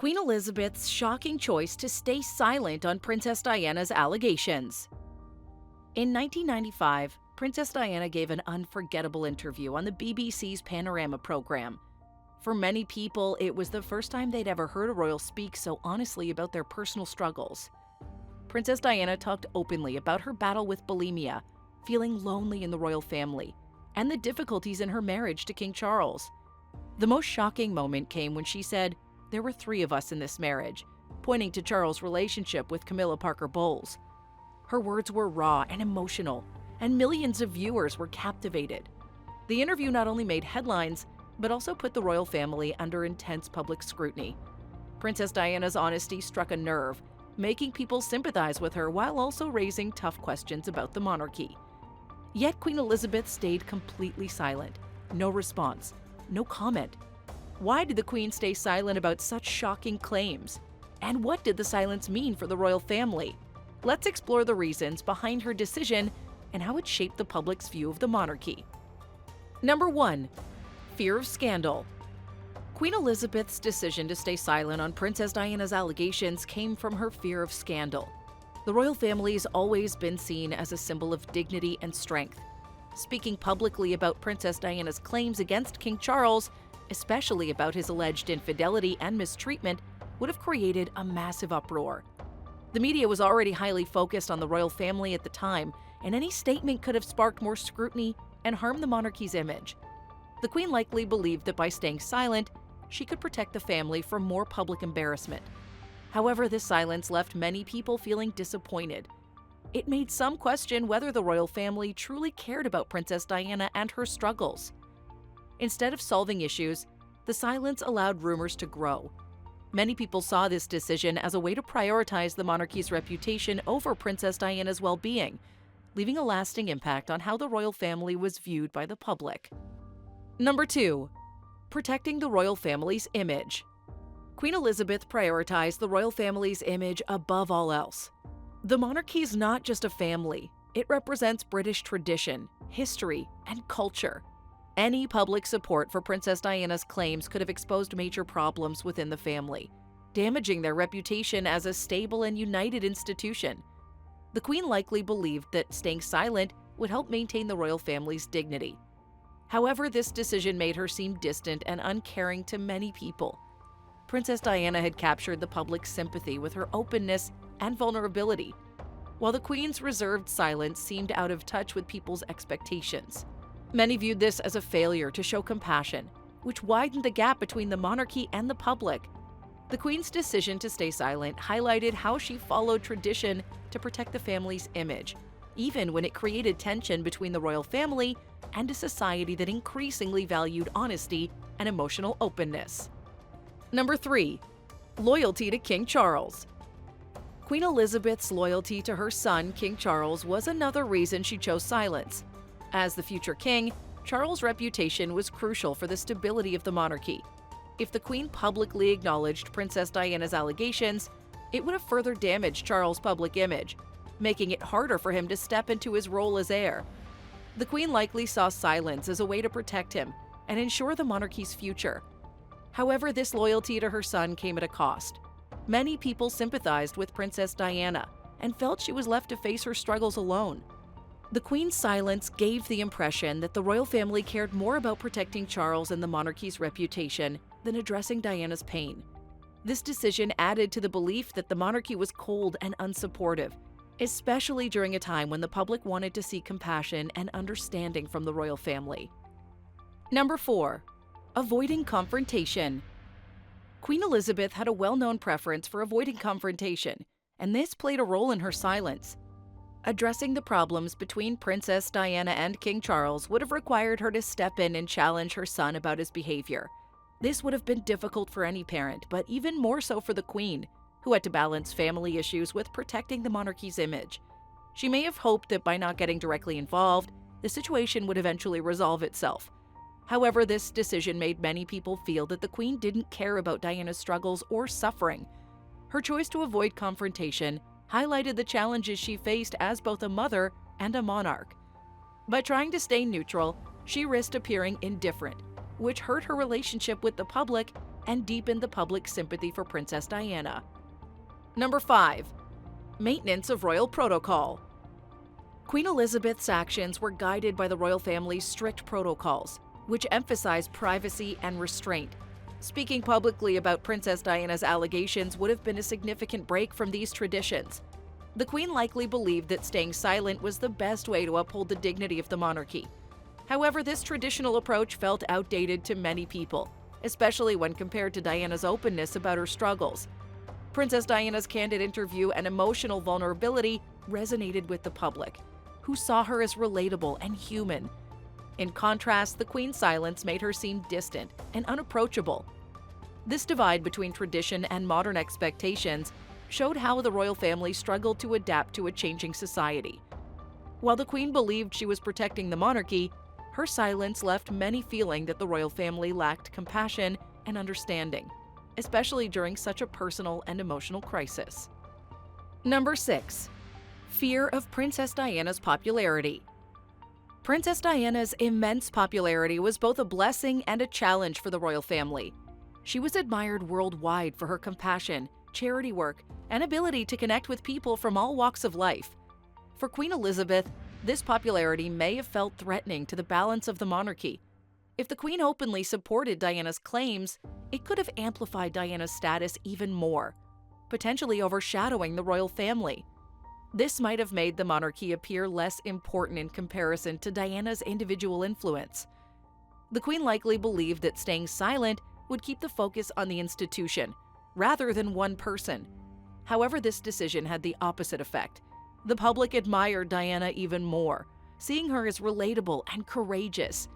Queen Elizabeth's shocking choice to stay silent on Princess Diana's allegations. In 1995, Princess Diana gave an unforgettable interview on the BBC's Panorama program. For many people, it was the first time they'd ever heard a royal speak so honestly about their personal struggles. Princess Diana talked openly about her battle with bulimia, feeling lonely in the royal family, and the difficulties in her marriage to King Charles. The most shocking moment came when she said, "There were 3 of us in this marriage," pointing to Charles' relationship with Camilla Parker Bowles. Her words were raw and emotional, and millions of viewers were captivated. The interview not only made headlines, but also put the royal family under intense public scrutiny. Princess Diana's honesty struck a nerve, making people sympathize with her while also raising tough questions about the monarchy. Yet Queen Elizabeth stayed completely silent. No response, no comment. Why did the Queen stay silent about such shocking claims? And what did the silence mean for the royal family? Let's explore the reasons behind her decision and how it shaped the public's view of the monarchy. Number 1. Fear of scandal. Queen Elizabeth's decision to stay silent on Princess Diana's allegations came from her fear of scandal. The royal family has always been seen as a symbol of dignity and strength. Speaking publicly about Princess Diana's claims against King Charles, especially about his alleged infidelity and mistreatment, would have created a massive uproar. The media was already highly focused on the royal family at the time, and any statement could have sparked more scrutiny and harmed the monarchy's image. The Queen likely believed that by staying silent, she could protect the family from more public embarrassment. However, this silence left many people feeling disappointed. It made some question whether the royal family truly cared about Princess Diana and her struggles. Instead of solving issues, the silence allowed rumors to grow. Many people saw this decision as a way to prioritize the monarchy's reputation over Princess Diana's well-being, leaving a lasting impact on how the royal family was viewed by the public. Number 2. Protecting the royal family's image. Queen Elizabeth prioritized the royal family's image above all else. The monarchy is not just a family. It represents British tradition, history, and culture. Any public support for Princess Diana's claims could have exposed major problems within the family, damaging their reputation as a stable and united institution. The Queen likely believed that staying silent would help maintain the royal family's dignity. However, this decision made her seem distant and uncaring to many people. Princess Diana had captured the public's sympathy with her openness and vulnerability, while the Queen's reserved silence seemed out of touch with people's expectations. Many viewed this as a failure to show compassion, which widened the gap between the monarchy and the public. The Queen's decision to stay silent highlighted how she followed tradition to protect the family's image, even when it created tension between the royal family and a society that increasingly valued honesty and emotional openness. Number 3. Loyalty to King Charles. Queen Elizabeth's loyalty to her son, King Charles, was another reason she chose silence. As the future king, Charles' reputation was crucial for the stability of the monarchy. If the Queen publicly acknowledged Princess Diana's allegations, it would have further damaged Charles' public image, making it harder for him to step into his role as heir. The Queen likely saw silence as a way to protect him and ensure the monarchy's future. However, this loyalty to her son came at a cost. Many people sympathized with Princess Diana and felt she was left to face her struggles alone. The Queen's silence gave the impression that the royal family cared more about protecting Charles and the monarchy's reputation than addressing Diana's pain. This decision added to the belief that the monarchy was cold and unsupportive, especially during a time when the public wanted to see compassion and understanding from the royal family. Number 4. Avoiding confrontation. Queen Elizabeth had a well-known preference for avoiding confrontation, and this played a role in her silence. Addressing the problems between Princess Diana and King Charles would have required her to step in and challenge her son about his behavior. This would have been difficult for any parent, but even more so for the Queen, who had to balance family issues with protecting the monarchy's image. She may have hoped that by not getting directly involved, the situation would eventually resolve itself. However, this decision made many people feel that the Queen didn't care about Diana's struggles or suffering. Her choice to avoid confrontation highlighted the challenges she faced as both a mother and a monarch. By trying to stay neutral, she risked appearing indifferent, which hurt her relationship with the public and deepened the public sympathy for Princess Diana. Number 5. Maintenance of royal protocol. Queen Elizabeth's actions were guided by the royal family's strict protocols, which emphasized privacy and restraint. Speaking publicly about Princess Diana's allegations would have been a significant break from these traditions. The Queen likely believed that staying silent was the best way to uphold the dignity of the monarchy. However, this traditional approach felt outdated to many people, especially when compared to Diana's openness about her struggles. Princess Diana's candid interview and emotional vulnerability resonated with the public, who saw her as relatable and human. In contrast, the Queen's silence made her seem distant and unapproachable. This divide between tradition and modern expectations showed how the royal family struggled to adapt to a changing society. While the Queen believed she was protecting the monarchy, her silence left many feeling that the royal family lacked compassion and understanding, especially during such a personal and emotional crisis. Number 6. Fear of Princess Diana's popularity. Princess Diana's immense popularity was both a blessing and a challenge for the royal family. She was admired worldwide for her compassion, charity work, and ability to connect with people from all walks of life. For Queen Elizabeth, this popularity may have felt threatening to the balance of the monarchy. If the Queen openly supported Diana's claims, it could have amplified Diana's status even more, potentially overshadowing the royal family. This might have made the monarchy appear less important in comparison to Diana's individual influence. The Queen likely believed that staying silent would keep the focus on the institution, rather than one person. However, this decision had the opposite effect. The public admired Diana even more, seeing her as relatable and courageous.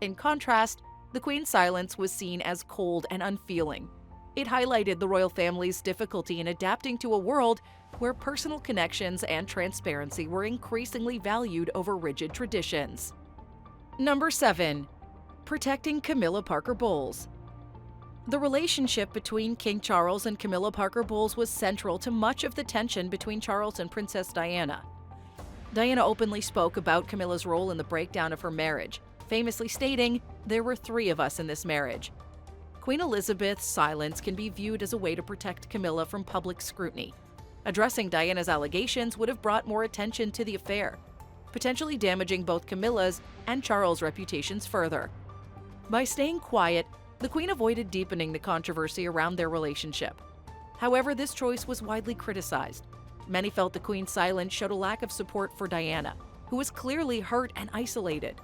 In contrast, the Queen's silence was seen as cold and unfeeling. It highlighted the royal family's difficulty in adapting to a world where personal connections and transparency were increasingly valued over rigid traditions. Number 7. Protecting Camilla Parker Bowles. The relationship between King Charles and Camilla Parker Bowles was central to much of the tension between Charles and Princess Diana. Diana openly spoke about Camilla's role in the breakdown of her marriage, famously stating, "There were 3 of us in this marriage." Queen Elizabeth's silence can be viewed as a way to protect Camilla from public scrutiny. Addressing Diana's allegations would have brought more attention to the affair, potentially damaging both Camilla's and Charles' reputations further. By staying quiet, the Queen avoided deepening the controversy around their relationship. However, this choice was widely criticized. Many felt the Queen's silence showed a lack of support for Diana, who was clearly hurt and isolated.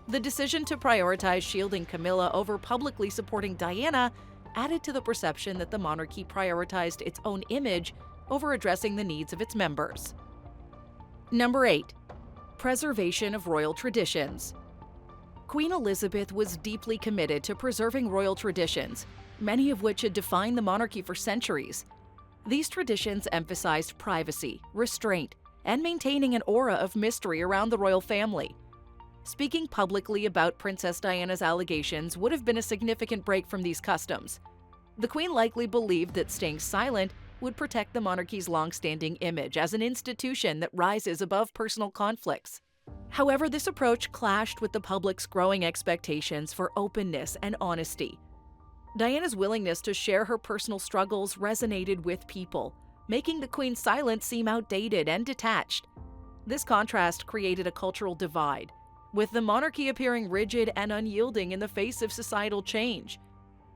The decision to prioritize shielding Camilla over publicly supporting Diana added to the perception that the monarchy prioritized its own image over addressing the needs of its members. Number 8. Preservation of royal traditions. Queen Elizabeth was deeply committed to preserving royal traditions, many of which had defined the monarchy for centuries. These traditions emphasized privacy, restraint, and maintaining an aura of mystery around the royal family. Speaking publicly about Princess Diana's allegations would have been a significant break from these customs. The Queen likely believed that staying silent would protect the monarchy's long-standing image as an institution that rises above personal conflicts. However, this approach clashed with the public's growing expectations for openness and honesty. Diana's willingness to share her personal struggles resonated with people, making the Queen's silence seem outdated and detached. This contrast created a cultural divide, with the monarchy appearing rigid and unyielding in the face of societal change.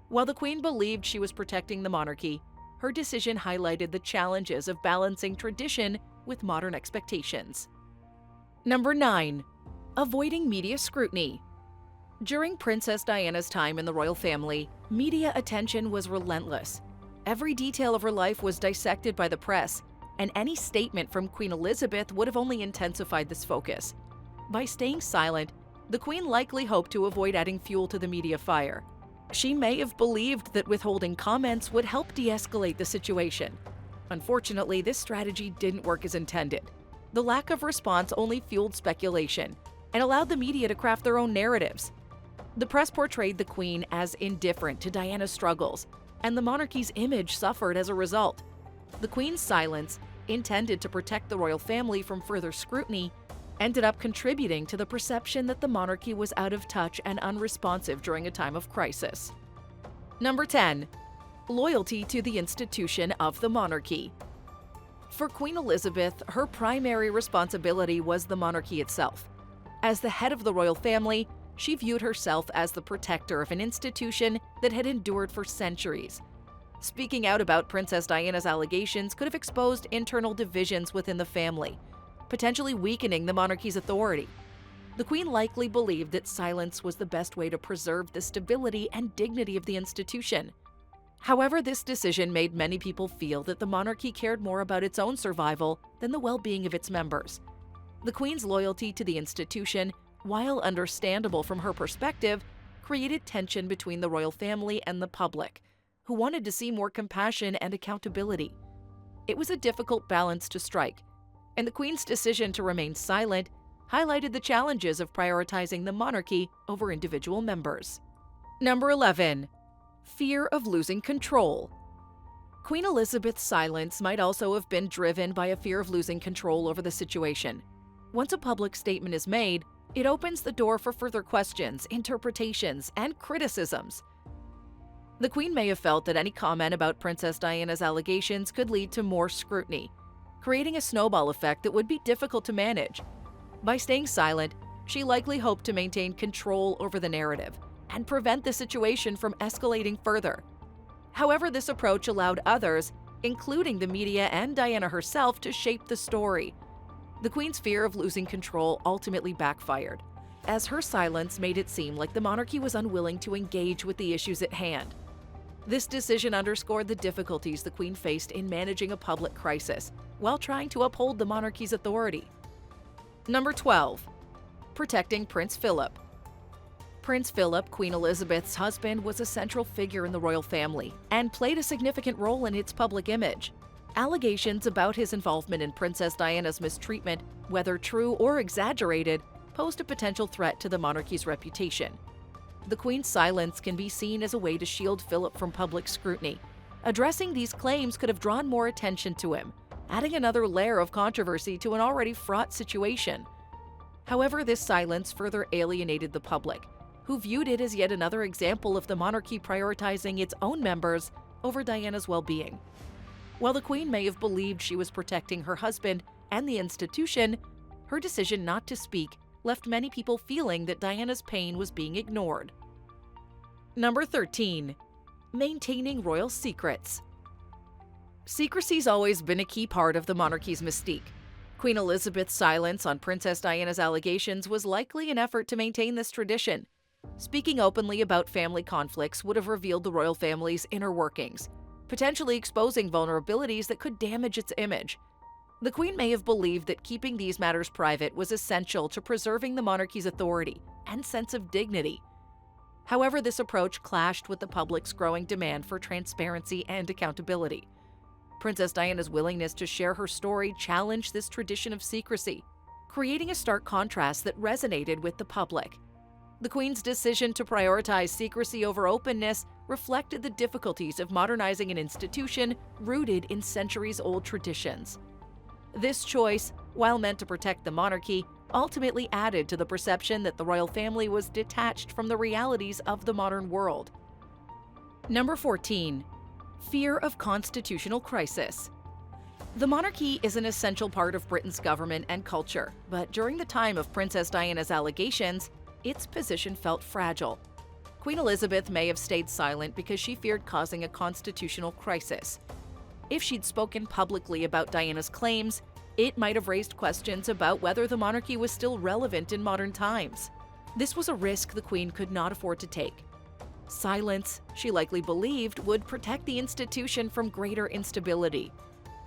While the Queen believed she was protecting the monarchy, her decision highlighted the challenges of balancing tradition with modern expectations. Number 9. Avoiding media scrutiny. During Princess Diana's time in the royal family, media attention was relentless. Every detail of her life was dissected by the press, and any statement from Queen Elizabeth would have only intensified this focus. By staying silent, the Queen likely hoped to avoid adding fuel to the media fire. She may have believed that withholding comments would help de-escalate the situation. Unfortunately, this strategy didn't work as intended. The lack of response only fueled speculation and allowed the media to craft their own narratives. The press portrayed the Queen as indifferent to Diana's struggles, and the monarchy's image suffered as a result. The Queen's silence, intended to protect the royal family from further scrutiny, ended up contributing to the perception that the monarchy was out of touch and unresponsive during a time of crisis. Number 10. Loyalty to the institution of the monarchy. For Queen Elizabeth, her primary responsibility was the monarchy itself. As the head of the royal family, she viewed herself as the protector of an institution that had endured for centuries. Speaking out about Princess Diana's allegations could have exposed internal divisions within the family, potentially weakening the monarchy's authority. The Queen likely believed that silence was the best way to preserve the stability and dignity of the institution. However, this decision made many people feel that the monarchy cared more about its own survival than the well-being of its members. The Queen's loyalty to the institution, while understandable from her perspective, created tension between the royal family and the public, who wanted to see more compassion and accountability. It was a difficult balance to strike, and the Queen's decision to remain silent highlighted the challenges of prioritizing the monarchy over individual members. Number 11. Fear of losing control. Queen Elizabeth's silence might also have been driven by a fear of losing control over the situation. Once a public statement is made, it opens the door for further questions, interpretations, and criticisms. The Queen may have felt that any comment about Princess Diana's allegations could lead to more scrutiny, creating a snowball effect that would be difficult to manage. By staying silent, she likely hoped to maintain control over the narrative and prevent the situation from escalating further. However, this approach allowed others, including the media and Diana herself, to shape the story. The Queen's fear of losing control ultimately backfired, as her silence made it seem like the monarchy was unwilling to engage with the issues at hand. This decision underscored the difficulties the Queen faced in managing a public crisis while trying to uphold the monarchy's authority. Number 12. Protecting Prince Philip. Prince Philip, Queen Elizabeth's husband, was a central figure in the royal family and played a significant role in its public image. Allegations about his involvement in Princess Diana's mistreatment, whether true or exaggerated, posed a potential threat to the monarchy's reputation. The Queen's silence can be seen as a way to shield Philip from public scrutiny. Addressing these claims could have drawn more attention to him, adding another layer of controversy to an already fraught situation. However, this silence further alienated the public, who viewed it as yet another example of the monarchy prioritizing its own members over Diana's well-being. While the Queen may have believed she was protecting her husband and the institution, her decision not to speak left many people feeling that Diana's pain was being ignored. Number 13. Maintaining royal secrets. Secrecy's always been a key part of the monarchy's mystique. Queen Elizabeth's silence on Princess Diana's allegations was likely an effort to maintain this tradition. Speaking openly about family conflicts would have revealed the royal family's inner workings, potentially exposing vulnerabilities that could damage its image. The Queen may have believed that keeping these matters private was essential to preserving the monarchy's authority and sense of dignity. However, this approach clashed with the public's growing demand for transparency and accountability. Princess Diana's willingness to share her story challenged this tradition of secrecy, creating a stark contrast that resonated with the public. The Queen's decision to prioritize secrecy over openness reflected the difficulties of modernizing an institution rooted in centuries-old traditions. This choice, while meant to protect the monarchy, ultimately added to the perception that the royal family was detached from the realities of the modern world. Number 14. Fear of constitutional crisis. The monarchy is an essential part of Britain's government and culture, but during the time of Princess Diana's allegations, its position felt fragile. Queen Elizabeth may have stayed silent because she feared causing a constitutional crisis. If she'd spoken publicly about Diana's claims, it might have raised questions about whether the monarchy was still relevant in modern times. This was a risk the Queen could not afford to take. Silence, she likely believed, would protect the institution from greater instability.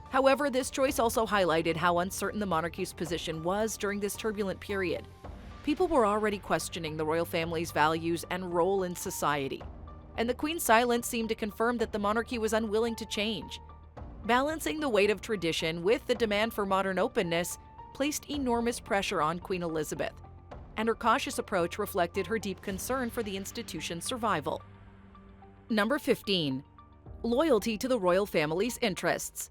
However, this choice also highlighted how uncertain the monarchy's position was during this turbulent period. People were already questioning the royal family's values and role in society, and the Queen's silence seemed to confirm that the monarchy was unwilling to change. Balancing the weight of tradition with the demand for modern openness placed enormous pressure on Queen Elizabeth, and her cautious approach reflected her deep concern for the institution's survival. Number 15. Loyalty to the royal family's interests.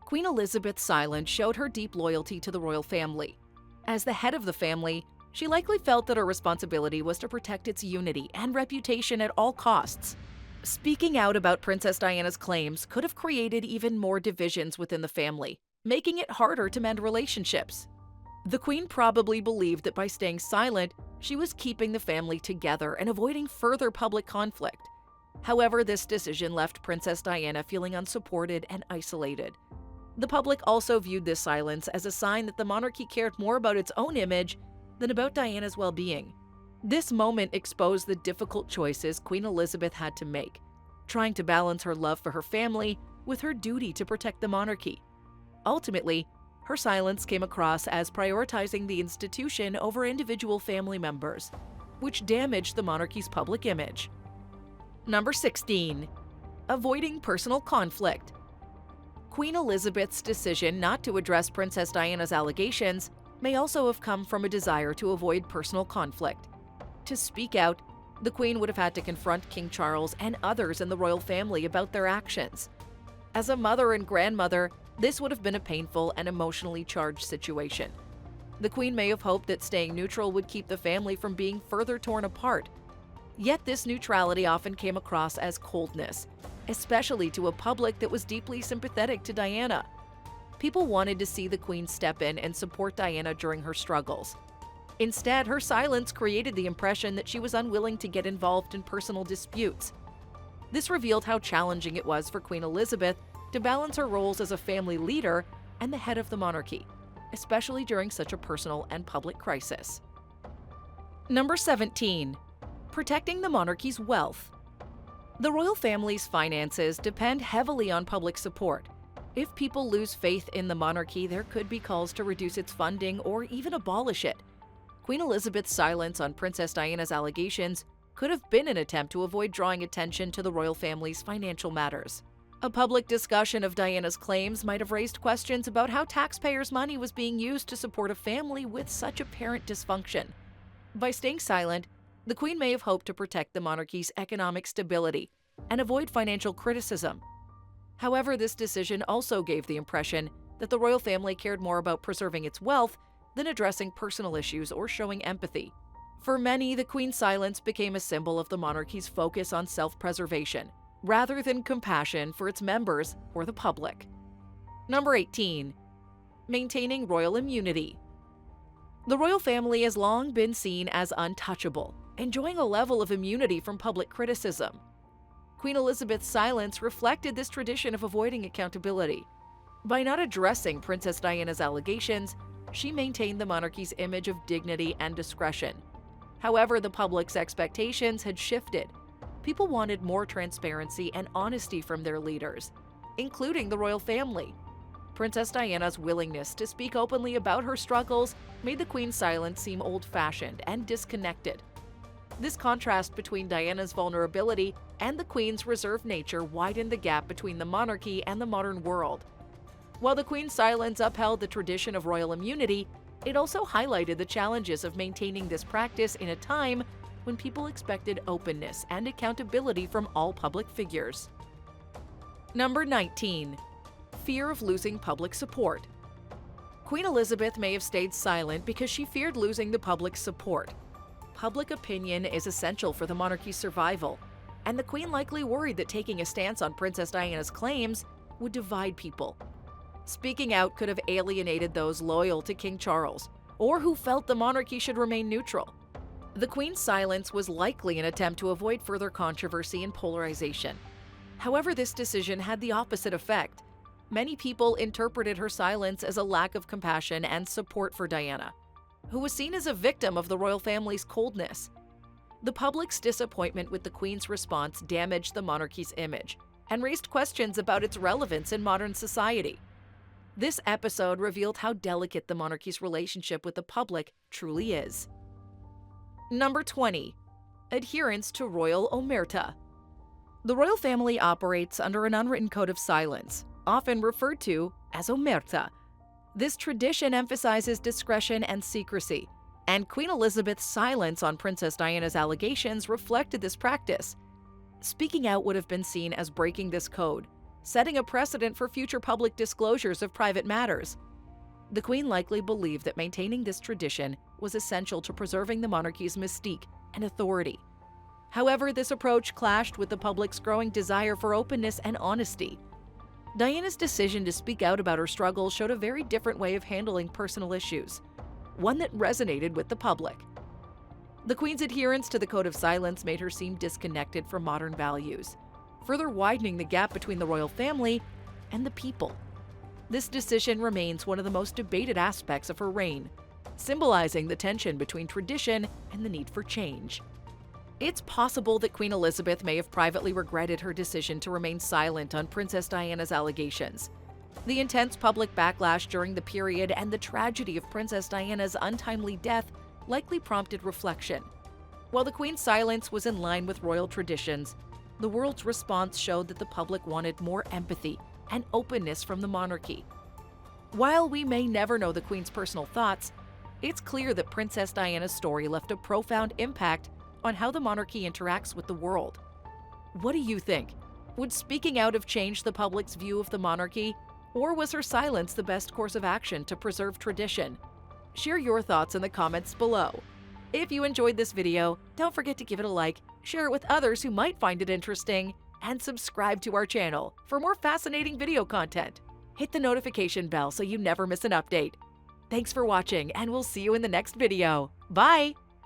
Queen Elizabeth's silence showed her deep loyalty to the royal family. As the head of the family, she likely felt that her responsibility was to protect its unity and reputation at all costs. Speaking out about Princess Diana's claims could have created even more divisions within the family, making it harder to mend relationships. The Queen probably believed that by staying silent, she was keeping the family together and avoiding further public conflict. However, this decision left Princess Diana feeling unsupported and isolated. The public also viewed this silence as a sign that the monarchy cared more about its own image than about Diana's well-being. This moment exposed the difficult choices Queen Elizabeth had to make, trying to balance her love for her family with her duty to protect the monarchy. Ultimately, her silence came across as prioritizing the institution over individual family members, which damaged the monarchy's public image. Number 16. Avoiding personal conflict. Queen Elizabeth's decision not to address Princess Diana's allegations may also have come from a desire to avoid personal conflict. To speak out, the Queen would have had to confront King Charles and others in the royal family about their actions. As a mother and grandmother, this would have been a painful and emotionally charged situation. The Queen may have hoped that staying neutral would keep the family from being further torn apart. Yet this neutrality often came across as coldness, especially to a public that was deeply sympathetic to Diana. People wanted to see the Queen step in and support Diana during her struggles. Instead, her silence created the impression that she was unwilling to get involved in personal disputes. This revealed how challenging it was for Queen Elizabeth to balance her roles as a family leader and the head of the monarchy, especially during such a personal and public crisis. Number 17. Protecting the monarchy's wealth. The royal family's finances depend heavily on public support. If people lose faith in the monarchy, there could be calls to reduce its funding or even abolish it. Queen Elizabeth's silence on Princess Diana's allegations could have been an attempt to avoid drawing attention to the royal family's financial matters. A public discussion of Diana's claims might have raised questions about how taxpayers' money was being used to support a family with such apparent dysfunction. By staying silent, the Queen may have hoped to protect the monarchy's economic stability and avoid financial criticism. However, this decision also gave the impression that the royal family cared more about preserving its wealth than addressing personal issues or showing empathy. For many, the Queen's silence became a symbol of the monarchy's focus on self-preservation, rather than compassion for its members or the public. Number 18. Maintaining royal immunity. The royal family has long been seen as untouchable, enjoying a level of immunity from public criticism. Queen Elizabeth's silence reflected this tradition of avoiding accountability. By not addressing Princess Diana's allegations, she maintained the monarchy's image of dignity and discretion. However, the public's expectations had shifted. People wanted more transparency and honesty from their leaders, including the royal family. Princess Diana's willingness to speak openly about her struggles made the Queen's silence seem old-fashioned and disconnected. This contrast between Diana's vulnerability and the Queen's reserved nature widened the gap between the monarchy and the modern world. While the Queen's silence upheld the tradition of royal immunity, it also highlighted the challenges of maintaining this practice in a time when people expected openness and accountability from all public figures. Number 19. Fear of losing public support. Queen Elizabeth may have stayed silent because she feared losing the public's support. Public opinion is essential for the monarchy's survival, and the Queen likely worried that taking a stance on Princess Diana's claims would divide people. Speaking out could have alienated those loyal to King Charles, or who felt the monarchy should remain neutral. The Queen's silence was likely an attempt to avoid further controversy and polarization. However, this decision had the opposite effect. Many people interpreted her silence as a lack of compassion and support for Diana, who was seen as a victim of the royal family's coldness. The public's disappointment with the Queen's response damaged the monarchy's image and raised questions about its relevance in modern society. This episode revealed how delicate the monarchy's relationship with the public truly is. Number 20. Adherence to royal omerta. The royal family operates under an unwritten code of silence, often referred to as omerta. This tradition emphasizes discretion and secrecy, and Queen Elizabeth's silence on Princess Diana's allegations reflected this practice. Speaking out would have been seen as breaking this code, setting a precedent for future public disclosures of private matters. The Queen likely believed that maintaining this tradition was essential to preserving the monarchy's mystique and authority. However, this approach clashed with the public's growing desire for openness and honesty. Diana's decision to speak out about her struggles showed a very different way of handling personal issues, one that resonated with the public. The Queen's adherence to the Code of Silence made her seem disconnected from modern values, further widening the gap between the royal family and the people. This decision remains one of the most debated aspects of her reign, symbolizing the tension between tradition and the need for change. It's possible that Queen Elizabeth may have privately regretted her decision to remain silent on Princess Diana's allegations. The intense public backlash during the period and the tragedy of Princess Diana's untimely death likely prompted reflection. While the Queen's silence was in line with royal traditions, the world's response showed that the public wanted more empathy and openness from the monarchy. While we may never know the Queen's personal thoughts, it's clear that Princess Diana's story left a profound impact on how the monarchy interacts with the world. What do you think? Would speaking out have changed the public's view of the monarchy, or was her silence the best course of action to preserve tradition? Share your thoughts in the comments below. If you enjoyed this video, don't forget to give it a like, share it with others who might find it interesting, and subscribe to our channel for more fascinating video content. Hit the notification bell so you never miss an update. Thanks for watching, and we'll see you in the next video. Bye!